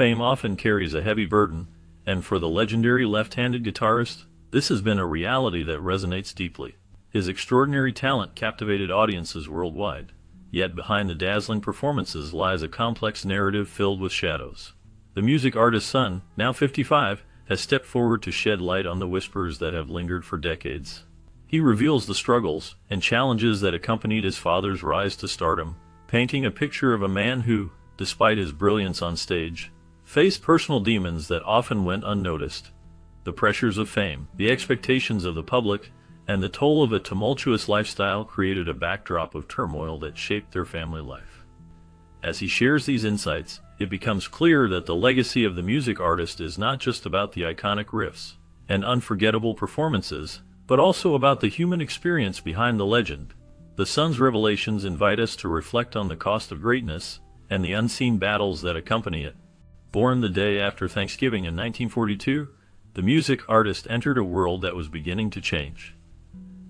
fame often carries a heavy burden, and for the legendary left-handed guitarist, this has been a reality that resonates deeply. His extraordinary talent captivated audiences worldwide, yet behind the dazzling performances lies a complex narrative filled with shadows. The music artist's son, now 55, has stepped forward to shed light on the whispers that have lingered for decades. He reveals the struggles and challenges that accompanied his father's rise to stardom, painting a picture of a man who, despite his brilliance on stage, faced personal demons that often went unnoticed. The pressures of fame, the expectations of the public, and the toll of a tumultuous lifestyle created a backdrop of turmoil that shaped their family life. As he shares these insights, it becomes clear that the legacy of the music artist is not just about the iconic riffs and unforgettable performances, but also about the human experience behind the legend. The son's revelations invite us to reflect on the cost of greatness and the unseen battles that accompany it. Born the day after Thanksgiving in 1942, the music artist entered a world that was beginning to change.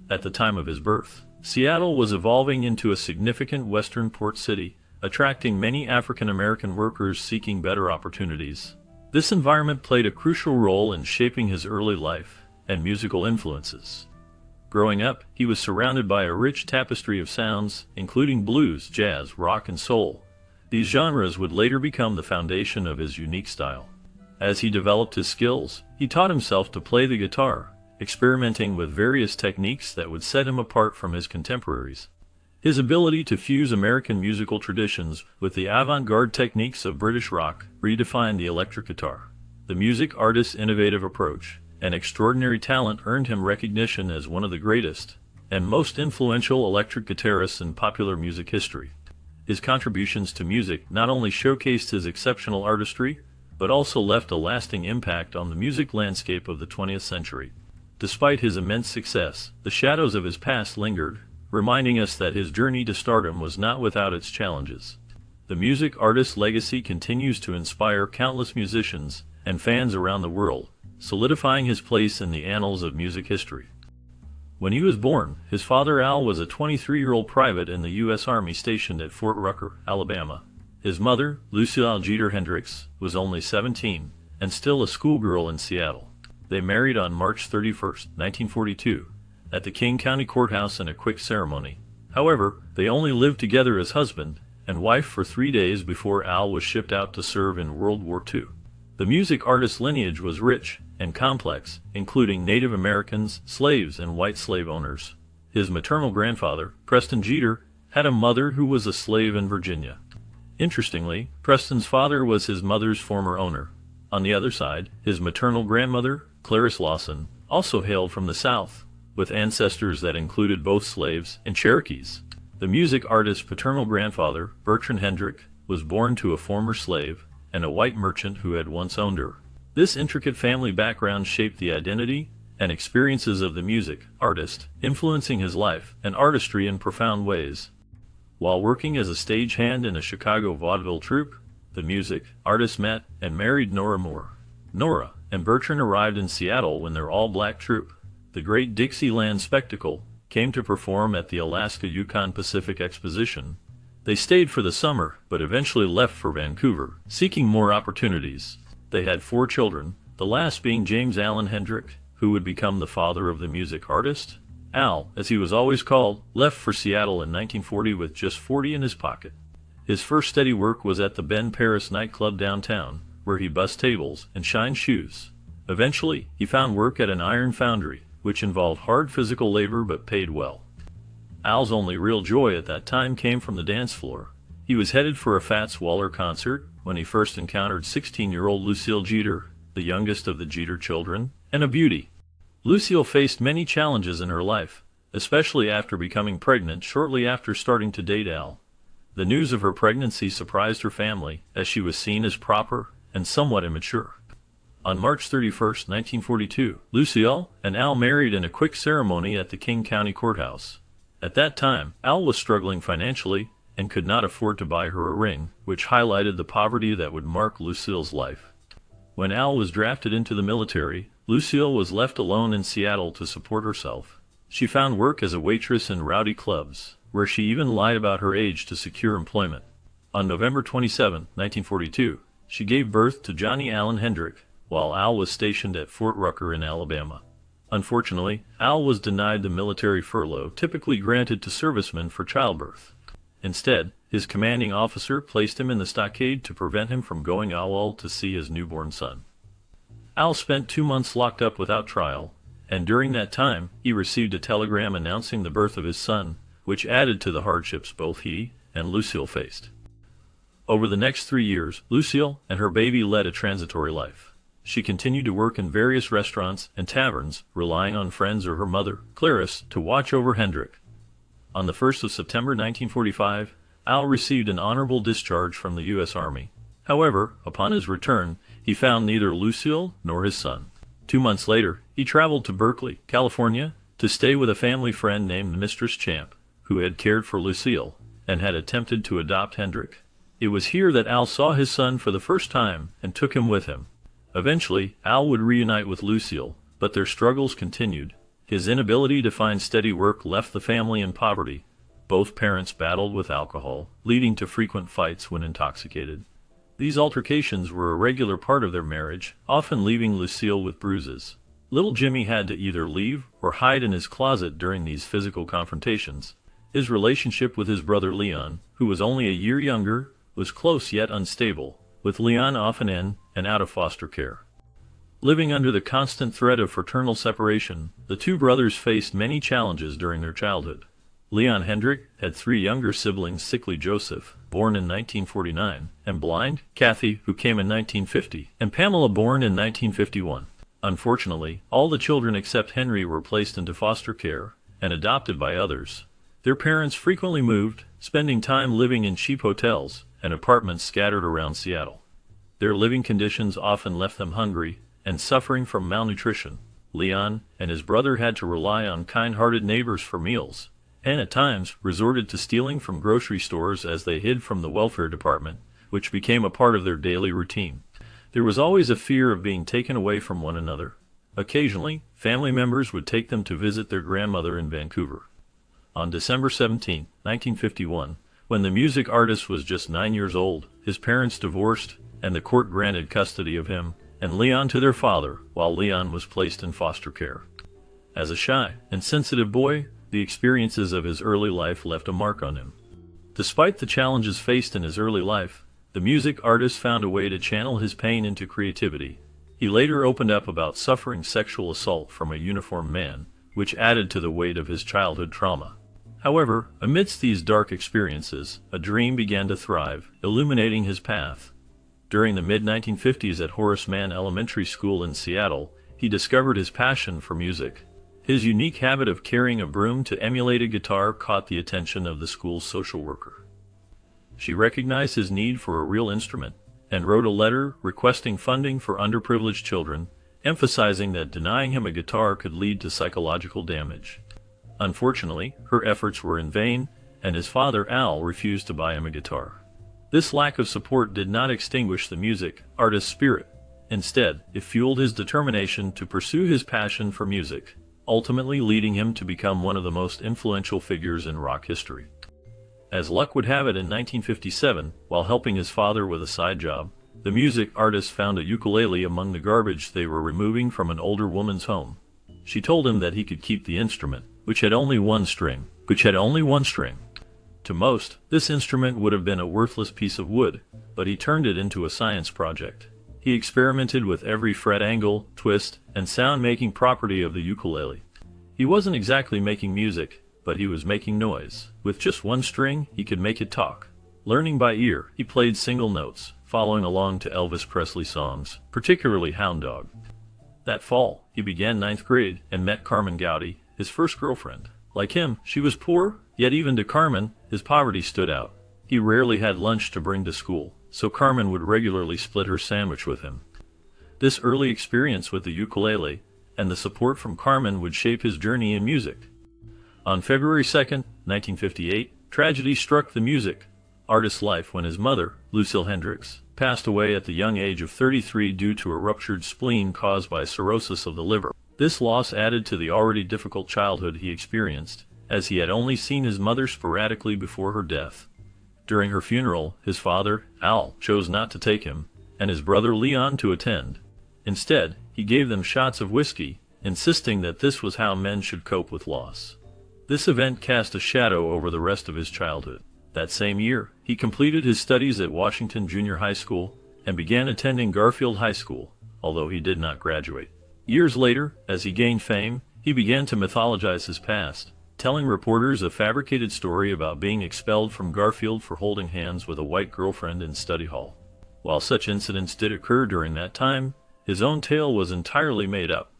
At the time of his birth, Seattle was evolving into a significant western port city, attracting many African American workers seeking better opportunities. This environment played a crucial role in shaping his early life and musical influences. Growing up, he was surrounded by a rich tapestry of sounds, including blues, jazz, rock, and soul. These genres would later become the foundation of his unique style. As he developed his skills, he taught himself to play the guitar, experimenting with various techniques that would set him apart from his contemporaries. His ability to fuse American musical traditions with the avant-garde techniques of British rock redefined the electric guitar. The music artist's innovative approach and extraordinary talent earned him recognition as one of the greatest and most influential electric guitarists in popular music history. His contributions to music not only showcased his exceptional artistry, but also left a lasting impact on the music landscape of the 20th century. Despite his immense success, the shadows of his past lingered, reminding us that his journey to stardom was not without its challenges. The music artist's legacy continues to inspire countless musicians and fans around the world, solidifying his place in the annals of music history. When he was born, his father Al was a 23-year-old private in the U.S. Army stationed at Fort Rucker, Alabama. His mother, Lucille Jeter Hendrix, was only 17 and still a schoolgirl in Seattle. They married on March 31, 1942, at the King County Courthouse in a quick ceremony. However, they only lived together as husband and wife for 3 days before Al was shipped out to serve in World War II. The music artist's lineage was rich and complex, including Native Americans, slaves, and white slave owners. His maternal grandfather, Preston Jeter, had a mother who was a slave in Virginia. Interestingly, Preston's father was his mother's former owner. On the other side, his maternal grandmother, Clarice Lawson, also hailed from the South, with ancestors that included both slaves and Cherokees. The music artist's paternal grandfather, Bertrand Hendrick, was born to a former slave and a white merchant who had once owned her. This intricate family background shaped the identity and experiences of the music artist, influencing his life and artistry in profound ways. While working as a stagehand in a Chicago vaudeville troupe, the music artist met and married Nora Moore. Nora and Bertrand arrived in Seattle when their all-black troupe, the Great Dixieland Spectacle, came to perform at the Alaska-Yukon Pacific Exposition. They stayed for the summer, but eventually left for Vancouver, seeking more opportunities. They had 4 children, the last being James Allen Hendrick, who would become the father of the music artist. Al, as he was always called, left for Seattle in 1940 with just $40 in his pocket. His first steady work was at the Ben Paris nightclub downtown, where he bussed tables and shined shoes. Eventually, he found work at an iron foundry, which involved hard physical labor but paid well. Al's only real joy at that time came from the dance floor. He was headed for a Fats Waller concert when he first encountered 16-year-old Lucille Jeter, the youngest of the Jeter children, and a beauty. Lucille faced many challenges in her life, especially after becoming pregnant shortly after starting to date Al. The news of her pregnancy surprised her family, as she was seen as proper and somewhat immature. On March 31, 1942, Lucille and Al married in a quick ceremony at the King County Courthouse. At that time, Al was struggling financially and could not afford to buy her a ring, which highlighted the poverty that would mark Lucille's life. When Al was drafted into the military, Lucille was left alone in Seattle to support herself. She found work as a waitress in rowdy clubs, where she even lied about her age to secure employment. On November 27, 1942, She gave birth to Johnny Allen Hendrick, while Al was stationed at Fort Rucker in Alabama. Unfortunately, Al was denied the military furlough typically granted to servicemen for childbirth. Instead, his commanding officer placed him in the stockade to prevent him from going AWOL to see his newborn son. Al spent 2 months locked up without trial, and during that time, he received a telegram announcing the birth of his son, which added to the hardships both he and Lucille faced. Over the next 3 years, Lucille and her baby led a transitory life. She continued to work in various restaurants and taverns, relying on friends or her mother, Clarice, to watch over Hendrick. On the 1st of September 1945, Al received an honorable discharge from the U.S. Army. However, upon his return, he found neither Lucille nor his son. 2 months later, he traveled to Berkeley, California, to stay with a family friend named Mistress Champ, who had cared for Lucille and had attempted to adopt Hendrick. It was here that Al saw his son for the first time and took him with him. Eventually, Al would reunite with Lucille, but their struggles continued. His inability to find steady work left the family in poverty. Both parents battled with alcohol, leading to frequent fights when intoxicated. These altercations were a regular part of their marriage, often leaving Lucille with bruises. Little Jimmy had to either leave or hide in his closet during these physical confrontations. His relationship with his brother Leon, who was only a year younger, was close yet unstable, with Leon often in and out of foster care. Living under the constant threat of fraternal separation, the two brothers faced many challenges during their childhood. Leon Hendrick had 3 younger siblings: sickly Joseph, born in 1949, and blind Kathy, who came in 1950, and Pamela, born in 1951. Unfortunately, all the children except Henry were placed into foster care and adopted by others. Their parents frequently moved, spending time living in cheap hotels and apartments scattered around Seattle. Their living conditions often left them hungry and suffering from malnutrition. Leon and his brother had to rely on kind-hearted neighbors for meals, and at times resorted to stealing from grocery stores as they hid from the welfare department, which became a part of their daily routine. There was always a fear of being taken away from one another. Occasionally, family members would take them to visit their grandmother in Vancouver. On December 17, 1951, when the music artist was just 9 years old, his parents divorced, and the court granted custody of him and Leon to their father, while Leon was placed in foster care. As a shy and sensitive boy, the experiences of his early life left a mark on him. Despite the challenges faced in his early life, the music artist found a way to channel his pain into creativity. He later opened up about suffering sexual assault from a uniformed man, which added to the weight of his childhood trauma. However, amidst these dark experiences, a dream began to thrive, illuminating his path. During the mid-1950s at Horace Mann Elementary School in Seattle, he discovered his passion for music. His unique habit of carrying a broom to emulate a guitar caught the attention of the school's social worker. She recognized his need for a real instrument and wrote a letter requesting funding for underprivileged children, emphasizing that denying him a guitar could lead to psychological damage. Unfortunately, her efforts were in vain, and his father, Al, refused to buy him a guitar. This lack of support did not extinguish the music artist's spirit. Instead, it fueled his determination to pursue his passion for music, ultimately leading him to become one of the most influential figures in rock history. As luck would have it, in 1957, while helping his father with a side job, the music artist found a ukulele among the garbage they were removing from an older woman's home. She told him that he could keep the instrument, which had only one string. To most, this instrument would have been a worthless piece of wood, but he turned it into a science project. He experimented with every fret angle, twist, and sound-making property of the ukulele. He wasn't exactly making music, but he was making noise. With just one string, he could make it talk. Learning by ear, he played single notes, following along to Elvis Presley songs, particularly Hound Dog. That fall, he began 9th grade and met Carmen Gowdy, his first girlfriend. Like him, she was poor, yet even to Carmen, his poverty stood out. He rarely had lunch to bring to school, so Carmen would regularly split her sandwich with him. This early experience with the ukulele and the support from Carmen would shape his journey in music. On February 2, 1958, tragedy struck the music artist's life when his mother, Lucille Hendrix, passed away at the young age of 33 due to a ruptured spleen caused by cirrhosis of the liver. This loss added to the already difficult childhood he experienced, as he had only seen his mother sporadically before her death. During her funeral, his father, Al, chose not to take him, and his brother Leon to attend. Instead, he gave them shots of whiskey, insisting that this was how men should cope with loss. This event cast a shadow over the rest of his childhood. That same year, he completed his studies at Washington Junior High School and began attending Garfield High School, although he did not graduate. Years later, as he gained fame, he began to mythologize his past, telling reporters a fabricated story about being expelled from Garfield for holding hands with a white girlfriend in study hall. While such incidents did occur during that time, his own tale was entirely made up.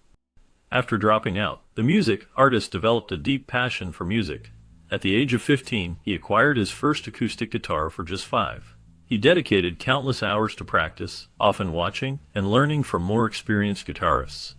After dropping out, the music artist developed a deep passion for music. At the age of 15, he acquired his first acoustic guitar for just 5. He dedicated countless hours to practice, often watching and learning from more experienced guitarists.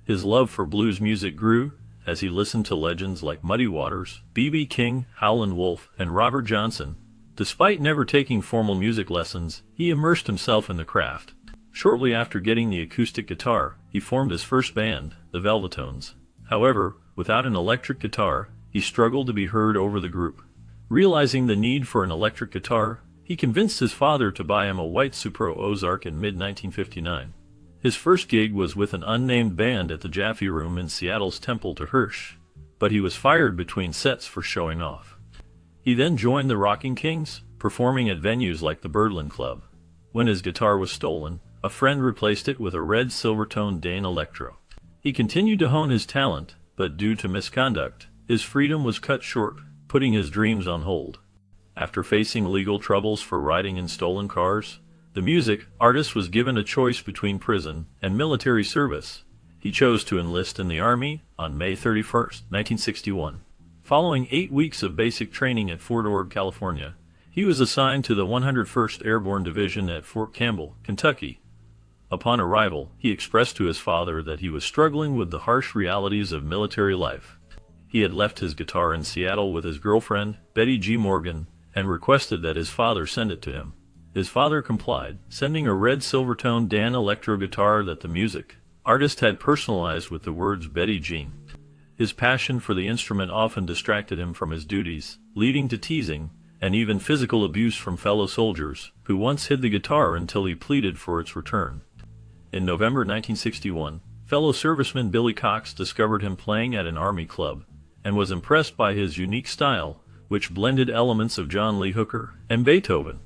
His love for blues music grew as he listened to legends like Muddy Waters, B.B. King, Howlin' Wolf, and Robert Johnson. Despite never taking formal music lessons, he immersed himself in the craft. Shortly after getting the acoustic guitar, he formed his first band, the Velvetones. However, without an electric guitar, he struggled to be heard over the group. Realizing the need for an electric guitar, he convinced his father to buy him a white Supro Ozark in mid-1959. His first gig was with an unnamed band at the Jaffe Room in Seattle's Temple to Hirsch, but he was fired between sets for showing off. He then joined the Rocking Kings, performing at venues like the Birdland Club. When his guitar was stolen, a friend replaced it with a red Silvertone Dane Electro. He continued to hone his talent, but due to misconduct, his freedom was cut short, putting his dreams on hold. After facing legal troubles for riding in stolen cars, the music artist was given a choice between prison and military service. He chose to enlist in the Army on May 31, 1961. Following 8 weeks of basic training at Fort Ord, California, he was assigned to the 101st Airborne Division at Fort Campbell, Kentucky. Upon arrival, he expressed to his father that he was struggling with the harsh realities of military life. He had left his guitar in Seattle with his girlfriend, Betty G. Morgan, and requested that his father send it to him. His father complied, sending a red Silvertone Dan electro guitar that the music artist had personalized with the words Betty Jean. His passion for the instrument often distracted him from his duties, leading to teasing and even physical abuse from fellow soldiers, who once hid the guitar until he pleaded for its return. In November 1961, fellow serviceman Billy Cox discovered him playing at an Army club and was impressed by his unique style, which blended elements of John Lee Hooker and Beethoven.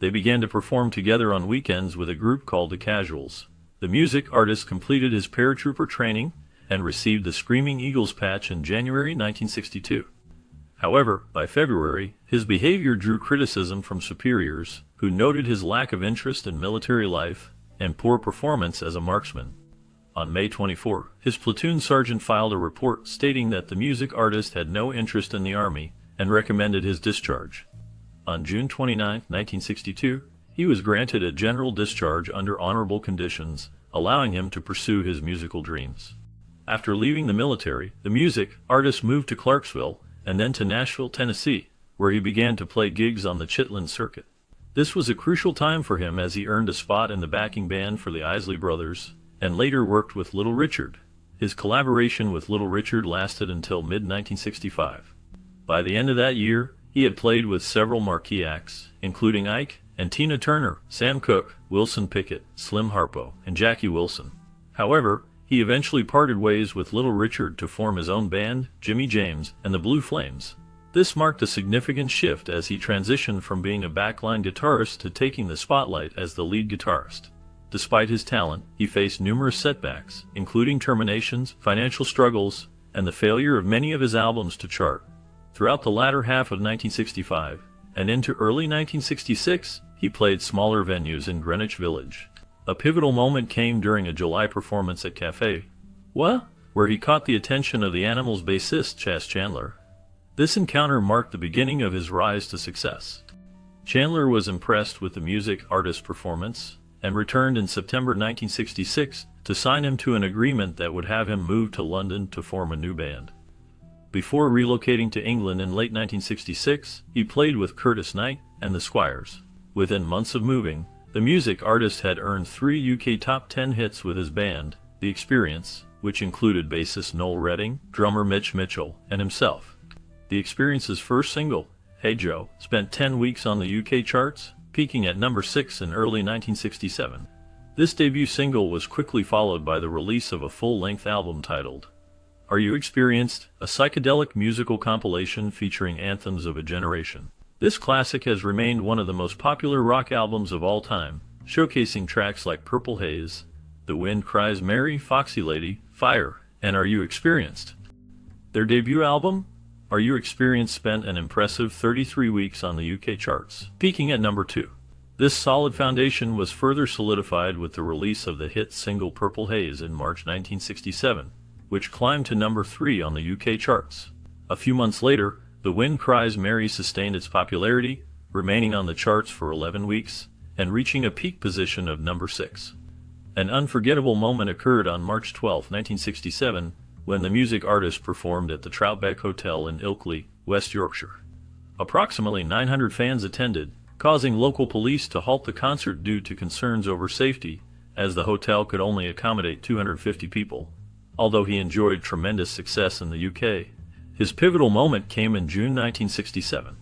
They began to perform together on weekends with a group called the Casuals. The music artist completed his paratrooper training and received the Screaming Eagles patch in January 1962. However, by February, his behavior drew criticism from superiors, who noted his lack of interest in military life and poor performance as a marksman. On May 24, his platoon sergeant filed a report stating that the music artist had no interest in the Army and recommended his discharge. On June 29, 1962, he was granted a general discharge under honorable conditions, allowing him to pursue his musical dreams. After leaving the military, the music artist moved to Clarksville and then to Nashville, Tennessee, where he began to play gigs on the Chitlin circuit. This was a crucial time for him as he earned a spot in the backing band for the Isley Brothers and later worked with Little Richard. His collaboration with Little Richard lasted until mid-1965. By the end of that year, he had played with several marquee acts, including Ike and Tina Turner, Sam Cooke, Wilson Pickett, Slim Harpo, and Jackie Wilson. However, he eventually parted ways with Little Richard to form his own band, Jimmy James and the Blue Flames. This marked a significant shift as he transitioned from being a backline guitarist to taking the spotlight as the lead guitarist. Despite his talent, he faced numerous setbacks, including terminations, financial struggles, and the failure of many of his albums to chart. Throughout the latter half of 1965 and into early 1966, he played smaller venues in Greenwich Village. A pivotal moment came during a July performance at Café Wa, where he caught the attention of the Animals bassist Chas Chandler. This encounter marked the beginning of his rise to success. Chandler was impressed with the music artist's performance and returned in September 1966 to sign him to an agreement that would have him move to London to form a new band. Before relocating to England in late 1966, he played with Curtis Knight and the Squires. Within months of moving, the music artist had earned 3 UK top 10 hits with his band, The Experience, which included bassist Noel Redding, drummer Mitch Mitchell, and himself. The Experience's first single, Hey Joe, spent 10 weeks on the UK charts, peaking at number 6 in early 1967. This debut single was quickly followed by the release of a full-length album titled Are You Experienced?, a psychedelic musical compilation featuring anthems of a generation. This classic has remained one of the most popular rock albums of all time, showcasing tracks like Purple Haze, The Wind Cries Mary, Foxy Lady, Fire, and Are You Experienced? Their debut album, Are You Experienced, spent an impressive 33 weeks on the UK charts, peaking at number 2. This solid foundation was further solidified with the release of the hit single Purple Haze in March 1967, which climbed to number 3 on the UK charts. A few months later, The Wind Cries Mary sustained its popularity, remaining on the charts for 11 weeks, and reaching a peak position of number 6. An unforgettable moment occurred on March 12, 1967, when the music artist performed at the Troutbeck Hotel in Ilkley, West Yorkshire. Approximately 900 fans attended, causing local police to halt the concert due to concerns over safety, as the hotel could only accommodate 250 people. Although he enjoyed tremendous success in the UK, his pivotal moment came in June 1967.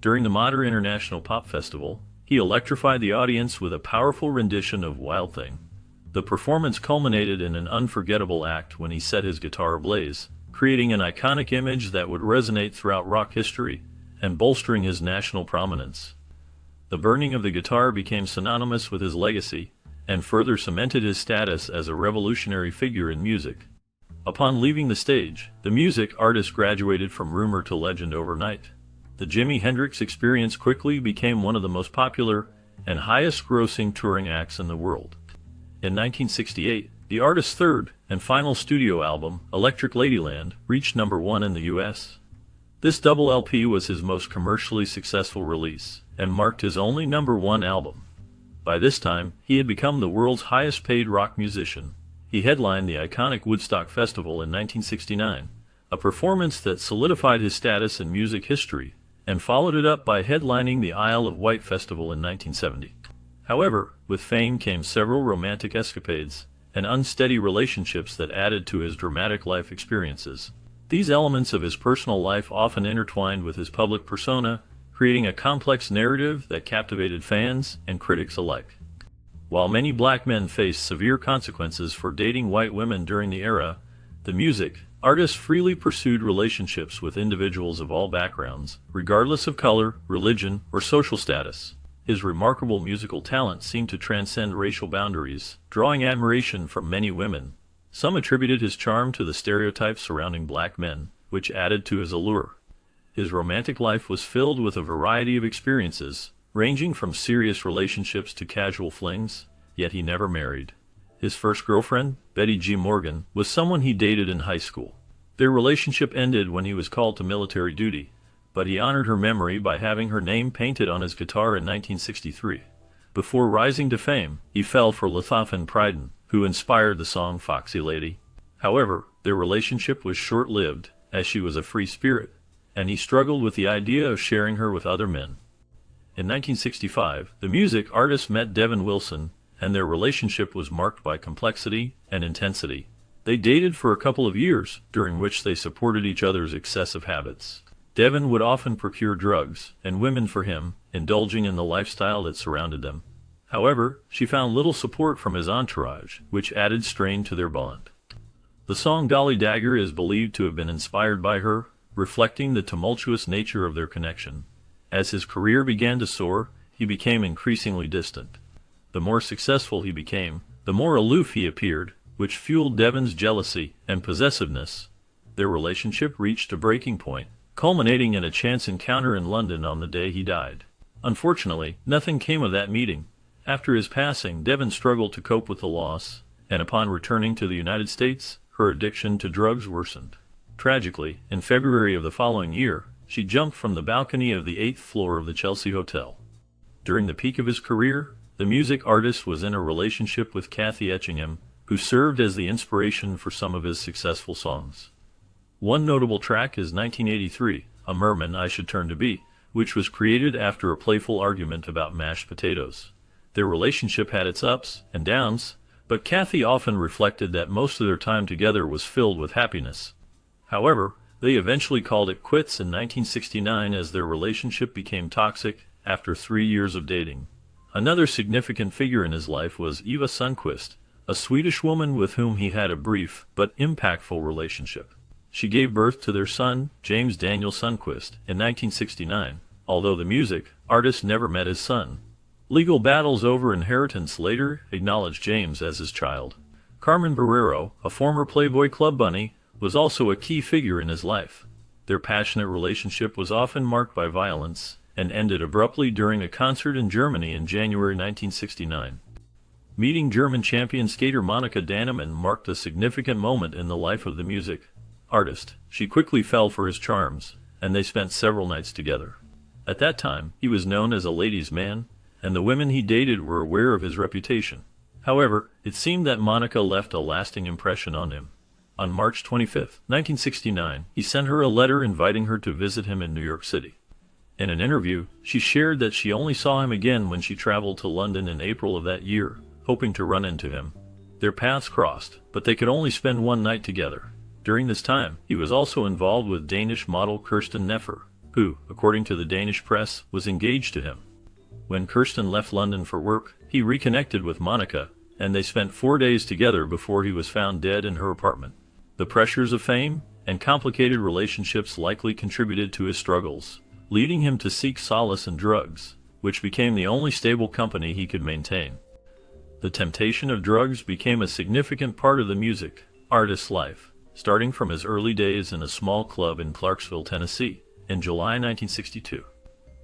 During the Mater International Pop Festival, he electrified the audience with a powerful rendition of Wild Thing. The performance culminated in an unforgettable act when he set his guitar ablaze, creating an iconic image that would resonate throughout rock history and bolstering his national prominence. The burning of the guitar became synonymous with his legacy and further cemented his status as a revolutionary figure in music. Upon leaving the stage, the music artist graduated from rumor to legend overnight. The Jimi Hendrix Experience quickly became one of the most popular and highest-grossing touring acts in the world. In 1968, the artist's third and final studio album, Electric Ladyland, reached number 1 in the US. This double LP was his most commercially successful release and marked his only number 1 album. By this time, he had become the world's highest-paid rock musician. He headlined the iconic Woodstock Festival in 1969, a performance that solidified his status in music history, and followed it up by headlining the Isle of Wight Festival in 1970. However, with fame came several romantic escapades and unsteady relationships that added to his dramatic life experiences. These elements of his personal life often intertwined with his public persona, creating a complex narrative that captivated fans and critics alike. While many black men faced severe consequences for dating white women during the era, the music artist freely pursued relationships with individuals of all backgrounds, regardless of color, religion, or social status. His remarkable musical talent seemed to transcend racial boundaries, drawing admiration from many women. Some attributed his charm to the stereotypes surrounding black men, which added to his allure. His romantic life was filled with a variety of experiences, ranging from serious relationships to casual flings, yet he never married. His first girlfriend, Betty G. Morgan, was someone he dated in high school. Their relationship ended when he was called to military duty, but he honored her memory by having her name painted on his guitar in 1963. Before rising to fame, he fell for Lathafen Pryden, who inspired the song Foxy Lady. However, their relationship was short-lived, as she was a free spirit, and he struggled with the idea of sharing her with other men. In 1965, the music artist met Devin Wilson, and their relationship was marked by complexity and intensity. They dated for a couple of years, during which they supported each other's excessive habits. Devin would often procure drugs and women for him, indulging in the lifestyle that surrounded them. However, she found little support from his entourage, which added strain to their bond. The song Dolly Dagger is believed to have been inspired by her, reflecting the tumultuous nature of their connection. As his career began to soar, he became increasingly distant. The more successful he became, the more aloof he appeared, which fueled Devin's jealousy and possessiveness. Their relationship reached a breaking point, culminating in a chance encounter in London on the day he died. Unfortunately, nothing came of that meeting. After his passing, Devin struggled to cope with the loss, and upon returning to the United States, her addiction to drugs worsened. Tragically, in February of the following year, she jumped from the balcony of the 8th floor of the Chelsea Hotel. During the peak of his career, the music artist was in a relationship with Kathy Etchingham, who served as the inspiration for some of his successful songs. One notable track is 1983, A Merman I Should Turn to Be, which was created after a playful argument about mashed potatoes. Their relationship had its ups and downs, but Kathy often reflected that most of their time together was filled with happiness. However, they eventually called it quits in 1969 as their relationship became toxic after 3 years of dating. Another significant figure in his life was Eva Sundquist, a Swedish woman with whom he had a brief but impactful relationship. She gave birth to their son, James Daniel Sundquist, in 1969, although the music artist never met his son. Legal battles over inheritance later acknowledged James as his child. Carmen Barrero, a former Playboy Club bunny, was also a key figure in his life. Their passionate relationship was often marked by violence and ended abruptly during a concert in Germany in January 1969. Meeting German champion skater Monika Dannemann marked a significant moment in the life of the music artist. She quickly fell for his charms, and they spent several nights together. At that time, he was known as a ladies' man, and the women he dated were aware of his reputation. However, it seemed that Monika left a lasting impression on him. On March 25, 1969, he sent her a letter inviting her to visit him in New York City. In an interview, she shared that she only saw him again when she traveled to London in April of that year, hoping to run into him. Their paths crossed, but they could only spend one night together. During this time, he was also involved with Danish model Kirsten Neffer, who, according to the Danish press, was engaged to him. When Kirsten left London for work, he reconnected with Monika, and they spent 4 days together before he was found dead in her apartment. The pressures of fame and complicated relationships likely contributed to his struggles, leading him to seek solace in drugs, which became the only stable company he could maintain. The temptation of drugs became a significant part of the music artist's life, starting from his early days in a small club in Clarksville, Tennessee, in July 1962.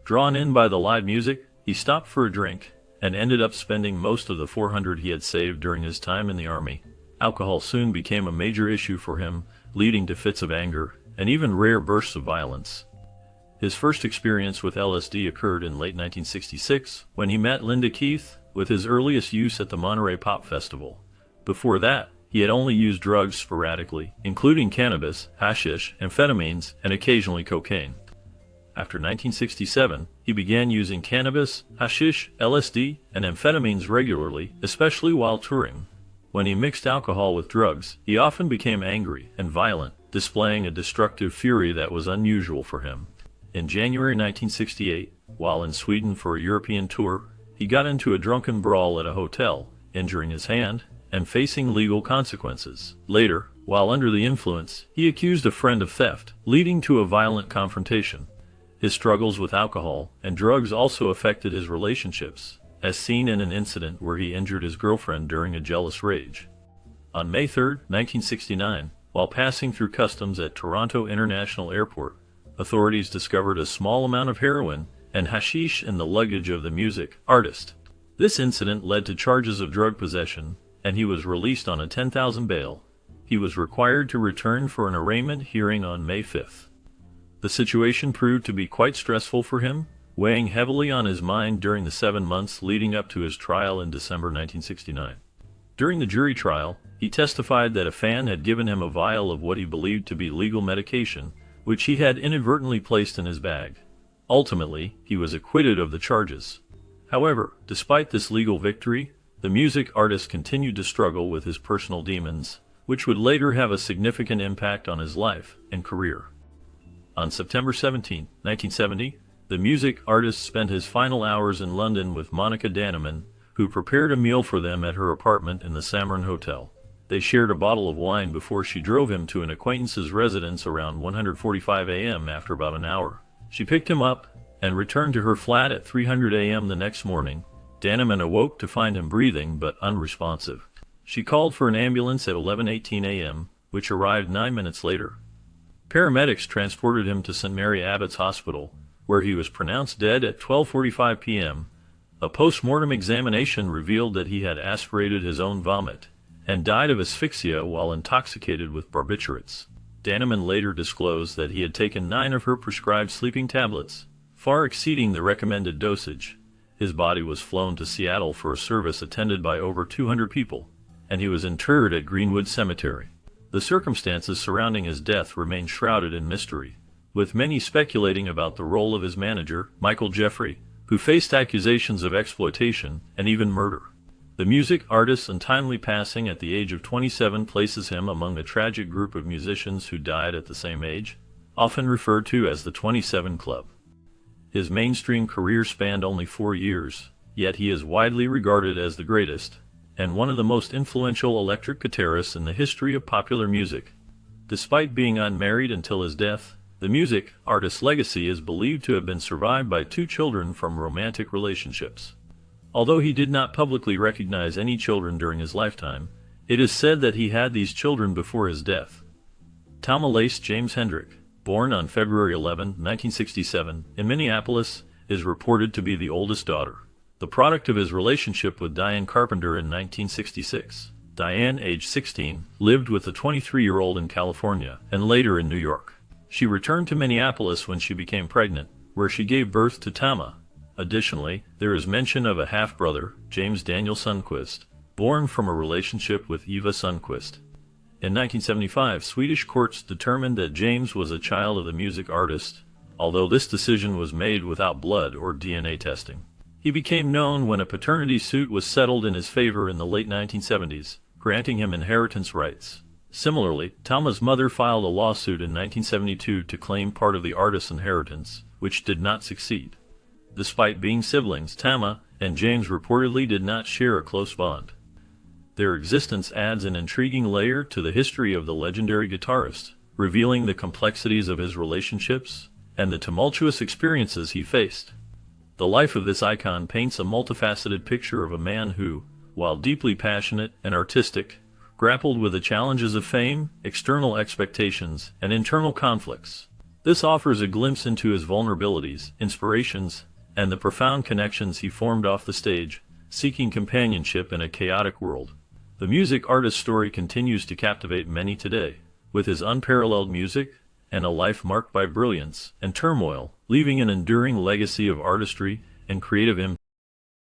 Drawn in by the live music, he stopped for a drink and ended up spending most of the $400 he had saved during his time in the Army. Alcohol soon became a major issue for him, leading to fits of anger and even rare bursts of violence. His first experience with LSD occurred in late 1966 when he met Linda Keith, with his earliest use at the Monterey Pop Festival. Before that, he had only used drugs sporadically, including cannabis, hashish, amphetamines, and occasionally cocaine. After 1967, he began using cannabis, hashish, LSD, and amphetamines regularly, especially while touring. When he mixed alcohol with drugs, he often became angry and violent, displaying a destructive fury that was unusual for him. In January 1968, while in Sweden for a European tour, he got into a drunken brawl at a hotel, injuring his hand and facing legal consequences. Later, while under the influence, he accused a friend of theft, leading to a violent confrontation. His struggles with alcohol and drugs also affected his relationships, as seen in an incident where he injured his girlfriend during a jealous rage. On May 3, 1969, while passing through customs at Toronto International Airport, authorities discovered a small amount of heroin and hashish in the luggage of the music artist. This incident led to charges of drug possession, and he was released on a $10,000 bail. He was required to return for an arraignment hearing on May 5. The situation proved to be quite stressful for him, weighing heavily on his mind during the 7 months leading up to his trial in December 1969. During the jury trial, he testified that a fan had given him a vial of what he believed to be legal medication, which he had inadvertently placed in his bag. Ultimately, he was acquitted of the charges. However, despite this legal victory, the music artist continued to struggle with his personal demons, which would later have a significant impact on his life and career. On September 17, 1970, the music artist spent his final hours in London with Monika Dannemann, who prepared a meal for them at her apartment in the Samarin Hotel. They shared a bottle of wine before she drove him to an acquaintance's residence around 1:45 a.m. After about an hour, she picked him up and returned to her flat at 3:00 a.m. the next morning. Dannemann awoke to find him breathing but unresponsive. She called for an ambulance at 11:18 a.m., which arrived 9 minutes later. Paramedics transported him to St. Mary Abbott's Hospital, where he was pronounced dead at 12:45 p.m. A post-mortem examination revealed that he had aspirated his own vomit and died of asphyxia while intoxicated with barbiturates. Dannemann later disclosed that he had taken 9 of her prescribed sleeping tablets, far exceeding the recommended dosage. His body was flown to Seattle for a service attended by over 200 people, and he was interred at Greenwood Cemetery. The circumstances surrounding his death remain shrouded in mystery, with many speculating about the role of his manager, Michael Jeffrey, who faced accusations of exploitation and even murder. The music artist's untimely passing at the age of 27 places him among a tragic group of musicians who died at the same age, often referred to as the 27 Club. His mainstream career spanned only 4 years, yet he is widely regarded as the greatest, and one of the most influential electric guitarists in the history of popular music. Despite being unmarried until his death, the music artist's legacy is believed to have been survived by 2 children from romantic relationships. Although he did not publicly recognize any children during his lifetime, it is said that he had these children before his death. Thomas James Hendrix, born on February 11, 1967, in Minneapolis, is reported to be the oldest daughter, the product of his relationship with Diane Carpenter in 1966. Diane, age 16, lived with the 23-year-old in California and later in New York. She returned to Minneapolis when she became pregnant, where she gave birth to Tama. Additionally, there is mention of a half-brother, James Daniel Sundquist, born from a relationship with Eva Sundquist. In 1975, Swedish courts determined that James was a child of the music artist, although this decision was made without blood or DNA testing. He became known when a paternity suit was settled in his favor in the late 1970s, granting him inheritance rights. Similarly, Tama's mother filed a lawsuit in 1972 to claim part of the artist's inheritance, which did not succeed. Despite being siblings, Tama and James reportedly did not share a close bond. Their existence adds an intriguing layer to the history of the legendary guitarist, revealing the complexities of his relationships and the tumultuous experiences he faced. The life of this icon paints a multifaceted picture of a man who, while deeply passionate and artistic, grappled with the challenges of fame, external expectations, and internal conflicts. This offers a glimpse into his vulnerabilities, inspirations, and the profound connections he formed off the stage, seeking companionship in a chaotic world. The music artist's story continues to captivate many today, with his unparalleled music and a life marked by brilliance and turmoil, leaving an enduring legacy of artistry and creative impact.